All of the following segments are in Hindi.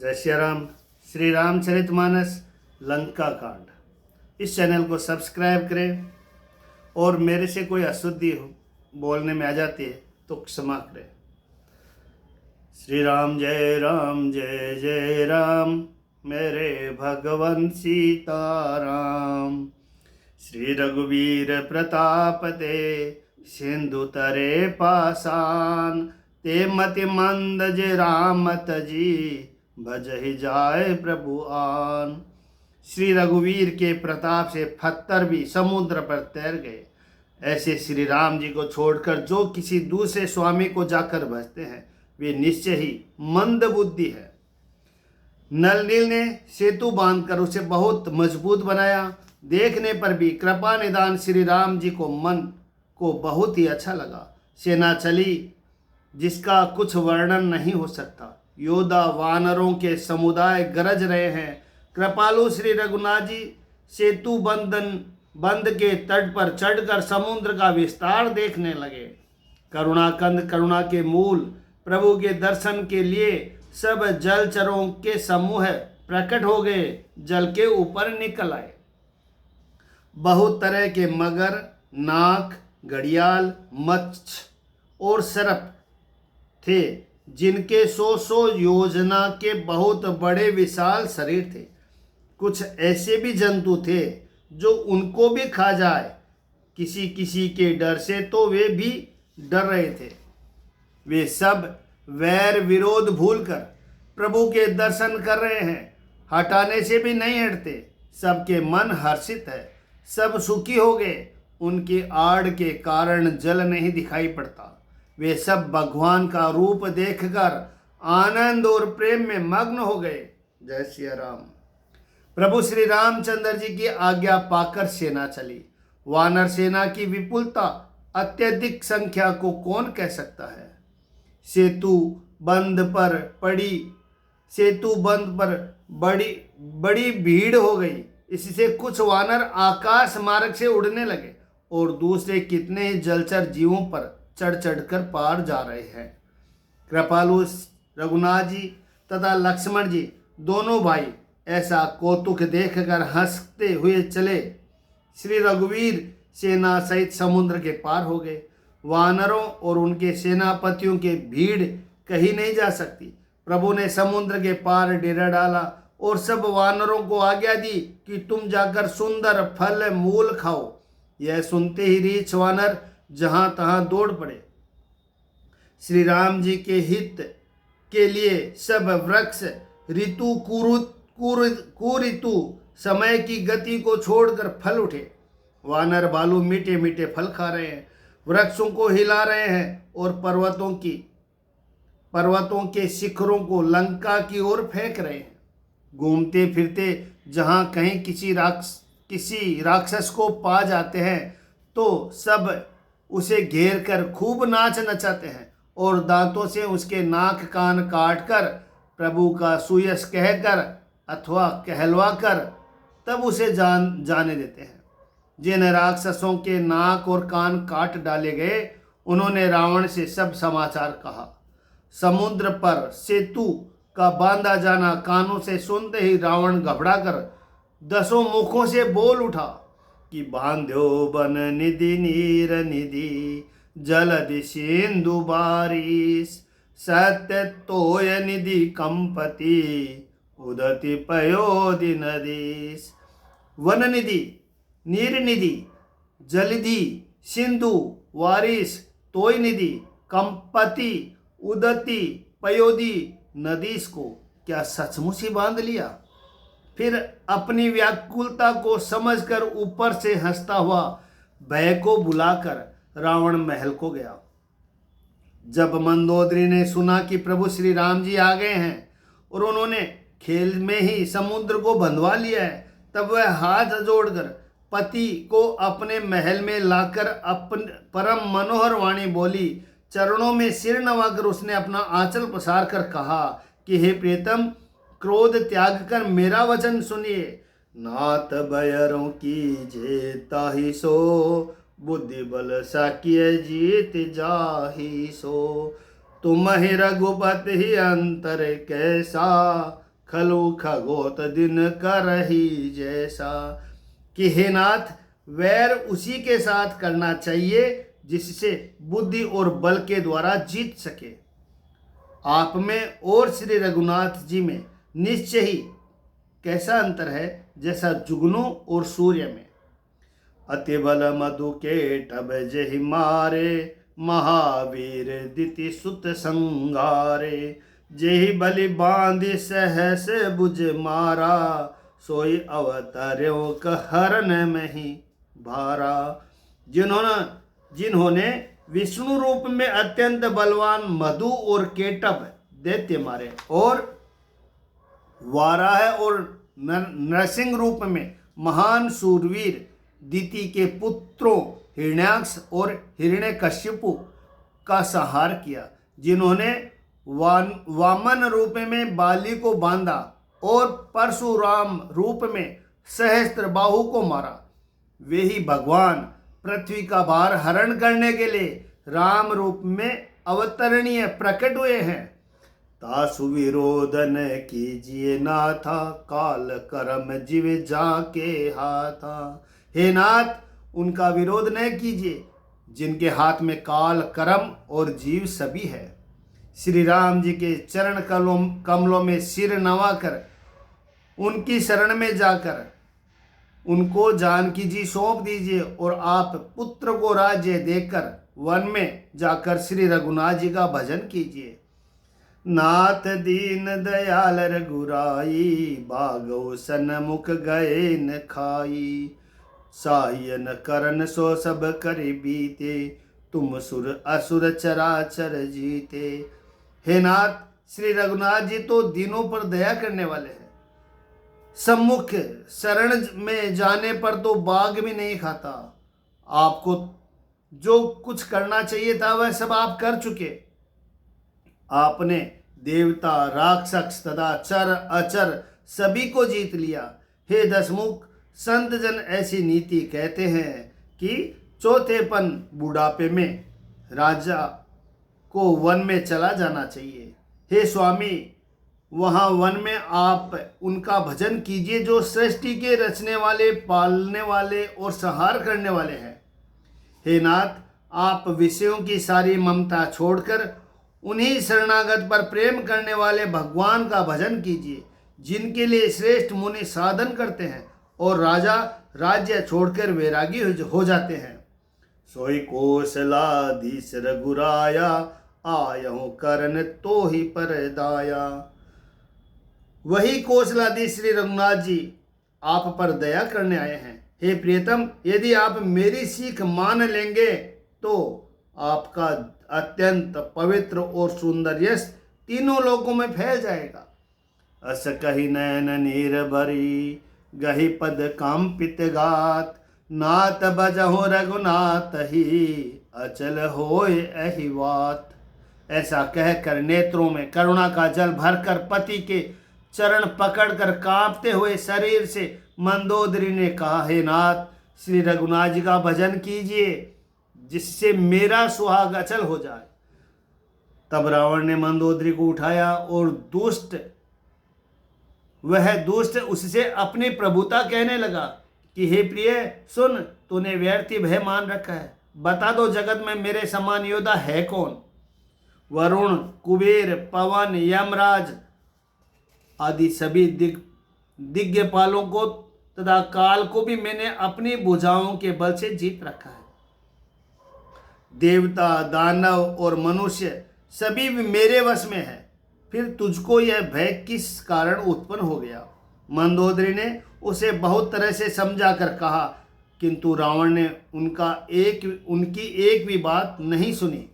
जय श्री राम। श्री रामचरितमानस लंका कांड। इस चैनल को सब्सक्राइब करें और मेरे से कोई अशुद्धि बोलने में आ जाती है तो क्षमा करें। श्री राम जय जय राम, मेरे भगवन सीताराम। श्री रघुवीर प्रताप ते, सिंधु तरे पासान। ते मति मंद जे रामत जी, भजहि जाय प्रभु आन। श्री रघुवीर के प्रताप से पत्थर भी समुद्र पर तैर गए। ऐसे श्री राम जी को छोड़कर जो किसी दूसरे स्वामी को जाकर भजते हैं वे निश्चय ही मंद बुद्धि है। नल नील ने सेतु बांधकर उसे बहुत मजबूत बनाया। देखने पर भी कृपा निदान श्री राम जी को मन को बहुत ही अच्छा लगा। सेना चली जिसका कुछ वर्णन नहीं हो सकता। योद्धा वानरों के समुदाय गरज रहे हैं। कृपालु श्री रघुनाथ जी सेतु बंद के तट पर चढ़कर समुद्र का विस्तार देखने लगे। करुणाकंद करुणा के मूल प्रभु के दर्शन के लिए सब जलचरों के समूह प्रकट हो गए, जल के ऊपर निकल आए। बहुत तरह के मगर, नाक, घड़ियाल, मत्स्य और सर्प थे, जिनके 100 योजना के बहुत बड़े विशाल शरीर थे। कुछ ऐसे भी जंतु थे जो उनको भी खा जाए। किसी किसी के डर से तो वे भी डर रहे थे। वे सब वैर विरोध भूलकर प्रभु के दर्शन कर रहे हैं, हटाने से भी नहीं हटते। सबके मन हर्षित है, सब सुखी हो गए। उनकी आड़ के कारण जल नहीं दिखाई पड़ता। वे सब भगवान का रूप देखकर आनंद और प्रेम में मग्न हो गए। जय श्री राम। प्रभु श्री रामचंद्र जी की आज्ञा पाकर सेना चली। वानर सेना की विपुलता, अत्यधिक संख्या को कौन कह सकता है। सेतु बंद पर बड़ी भीड़ हो गई। इससे कुछ वानर आकाश मार्ग से उड़ने लगे और दूसरे कितने ही जलचर जीवों पर चढ़ चढ़कर पार जा रहे हैं। कृपालु रघुनाथ जी तथा लक्ष्मण जी दोनों भाई ऐसा कौतुक देखकर हंसते हुए चले। श्री रघुवीर सेना सहित समुद्र के पार हो गए। वानरों और उनके सेनापतियों के भीड़ कहीं नहीं जा सकती। प्रभु ने समुद्र के पार डेरा डाला और सब वानरों को आज्ञा दी कि तुम जाकर सुंदर फल मूल खाओ। यह सुनते ही रीछ वानर जहां तहां दौड़ पड़े। श्री राम जी के हित के लिए सब वृक्ष ऋतु कुऋतु समय की गति को छोड़कर फल उठे। वानर भालू मीठे मीठे फल खा रहे हैं, वृक्षों को हिला रहे हैं और पर्वतों के शिखरों को लंका की ओर फेंक रहे हैं। घूमते फिरते जहां कहीं किसी राक्षस को पा जाते हैं तो सब उसे घेर कर खूब नाच नचाते हैं और दांतों से उसके नाक कान काटकर प्रभु का सुयश कहकर अथवा कहलवा कर तब उसे जाने देते हैं। जिन राक्षसों के नाक और कान काट डाले गए उन्होंने रावण से सब समाचार कहा। समुद्र पर सेतु का बांधा जाना कानों से सुनते ही रावण घबराकर 10 मुखों से बोल उठा कि बांध्यो बन निधि नीर निधि, जलधि सिंधु बारिश। सत्य तोय निधि कंपति, उदति पयोधि नदीश। वन निधि, नीर निधि, जलधि, सिंधु, वारिस, तोय निधि, कंपति, उदति, पयोधि, नदीश को क्या सचमुच ही बांध लिया। फिर अपनी व्याकुलता को समझकर ऊपर से हंसता हुआ भय को बुलाकर रावण महल को गया। जब मंदोदरी ने सुना कि प्रभु श्री राम जी आ गए हैं और उन्होंने खेल में ही समुद्र को बंधवा लिया है, तब वह हाथ जोड़कर पति को अपने महल में लाकर अपन परम मनोहर वाणी बोली। चरणों में सिर नवाकर उसने अपना आंचल पसार कर कहा कि हे प्रियतम, क्रोध त्याग कर मेरा वचन सुनिए। नाथ बयरों की जेता ही सो, बुद्धि बल साकिय जीत जाही सो। तुम ही रघुपति ही अंतर कैसा, खलु खगोत दिन करही जैसा। कि हे नाथ, वैर उसी के साथ करना चाहिए जिससे बुद्धि और बल के द्वारा जीत सके। आप में और श्री रघुनाथ जी में निश्चय ही कैसा अंतर है, जैसा जुगनू और सूर्य में। अति बल मधु के टब जहि मारे, महावीर दिति सुत संगारे। जेहि बलि बांधि सहस बुझ मारा, सोई अवतर्यो कहरन में ही भारा। जिन्होंने विष्णु रूप में अत्यंत बलवान मधु और केटभ दैत्य मारे, और वाराह और नरसिंह रूप में महान सूरवीर दिति के पुत्रों हिरण्याक्ष और हिरण्यकश्यपु का संहार किया। जिन्होंने वामन रूप में बाली को बांधा और परशुराम रूप में सहस्त्रबाहु को मारा, वे ही भगवान पृथ्वी का भार हरण करने के लिए राम रूप में अवतरणीय प्रकट हुए हैं। तासु विरोधन कीजिए नाथा, काल करम जीव जाके हाथा। हे नाथ, उनका विरोध न कीजिए जिनके हाथ में काल कर्म और जीव सभी है। श्री राम जी के चरण कमलों में सिर नवाकर, उनकी शरण में जाकर उनको जानकी जी सौंप दीजिए, और आप पुत्र को राज्य देकर वन में जाकर श्री रघुनाथ जी का भजन कीजिए। नाथ दीन दयाल रघुराई, भागो सन्मुख गए न खाई। सायन करन सो सब करि बीते, तुम सुर असुर चराचर जीते। हे नाथ, श्री रघुनाथ जी तो दीनों पर दया करने वाले हैं। सम्मुख शरण में जाने पर तो बाघ भी नहीं खाता। आपको जो कुछ करना चाहिए था वह सब आप कर चुके। आपने देवता, राक्षस तथा चर अचर सभी को जीत लिया। हे दशमुख, संत जन ऐसी नीति कहते हैं कि चौथेपन बुढ़ापे में राजा को वन में चला जाना चाहिए। हे स्वामी, वहाँ वन में आप उनका भजन कीजिए जो सृष्टि के रचने वाले, पालने वाले और संहार करने वाले हैं। हे नाथ, आप विषयों की सारी ममता छोड़कर उन्हीं शरणागत पर प्रेम करने वाले भगवान का भजन कीजिए, जिनके लिए श्रेष्ठ मुनि साधन करते हैं और राजा राज्य छोड़कर वैरागी हो जाते हैं। सोई कौशलाधीश रघुराया, आयहु करन तो ही पर दाया। वही कौशलाधीश श्री रघुनाथ जी आप पर दया करने आए हैं। हे प्रियतम, यदि आप मेरी सीख मान लेंगे तो आपका अत्यंत पवित्र और सुंदर यश तीनों लोकों में फैल जाएगा। अस कही नैन नीर भरी, गही पद कांपित गात। नाथ बजहु रघुनाथ ही, अचल होय एहि वात। ऐसा कहकर नेत्रों में करुणा का जल भरकर पति के चरण पकड़कर कांपते हुए शरीर से मंदोदरी ने कहा, हे नाथ, श्री रघुनाथ जी का भजन कीजिए जिससे मेरा सुहाग अचल हो जाए। तब रावण ने मंदोदरी को उठाया और वह दुष्ट उससे अपनी प्रभुता कहने लगा कि हे प्रिय सुन, तूने व्यर्थी भय मान रखा है। बता दो जगत में मेरे समान योद्धा है कौन। वरुण, कुबेर, पवन, यमराज आदि सभी दिग्गपालों को तथा काल को भी मैंने अपनी भुजाओं के बल से जीत रखा है। देवता, दानव और मनुष्य सभी भी मेरे वश में है। फिर तुझको यह भय किस कारण उत्पन्न हो गया। मंदोदरी ने उसे बहुत तरह से समझा कर कहा, किंतु रावण ने उनकी एक भी बात नहीं सुनी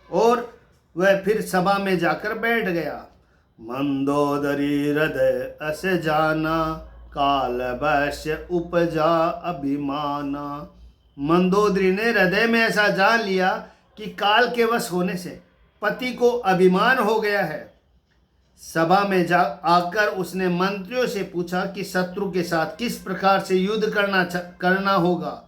और वह फिर सभा में जाकर बैठ गया। मंदोदरी हृदय अस जाना, काल वश्य उपजा अभिमाना। मंदोदरी ने हृदय में ऐसा जान लिया कि काल के वश होने से पति को अभिमान हो गया है। सभा में आकर उसने मंत्रियों से पूछा कि शत्रु के साथ किस प्रकार से युद्ध करना होगा।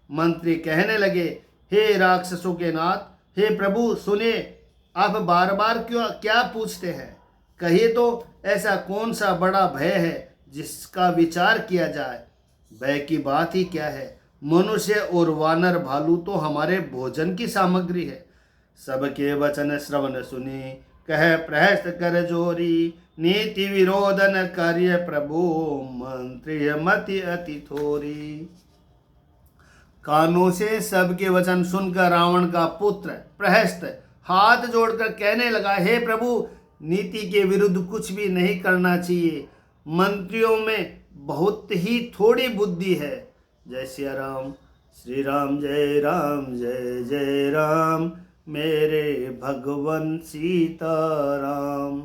मंत्री कहने लगे, हे राक्षसों के नाथ, हे प्रभु सुने, आप बार बार क्या पूछते हैं, कहिए तो ऐसा कौन सा बड़ा भय है जिसका विचार किया जाए। भय की बात ही क्या है, मनुष्य और वानर भालू तो हमारे भोजन की सामग्री है। सबके वचन श्रवण सुनी, कह प्रहस्त कर जोरी, नीति विरोधन कार्य प्रभु, मंत्री मति अति थोरी। कानों से सबके वचन सुनकर रावण का पुत्र प्रहस्त हाथ जोड़कर कहने लगा, हे प्रभु, नीति के विरुद्ध कुछ भी नहीं करना चाहिए। मंत्रियों में बहुत ही थोड़ी बुद्धि है। जय सिया राम। श्री राम जय राम, जय जय राम, मेरे भगवन सीताराम।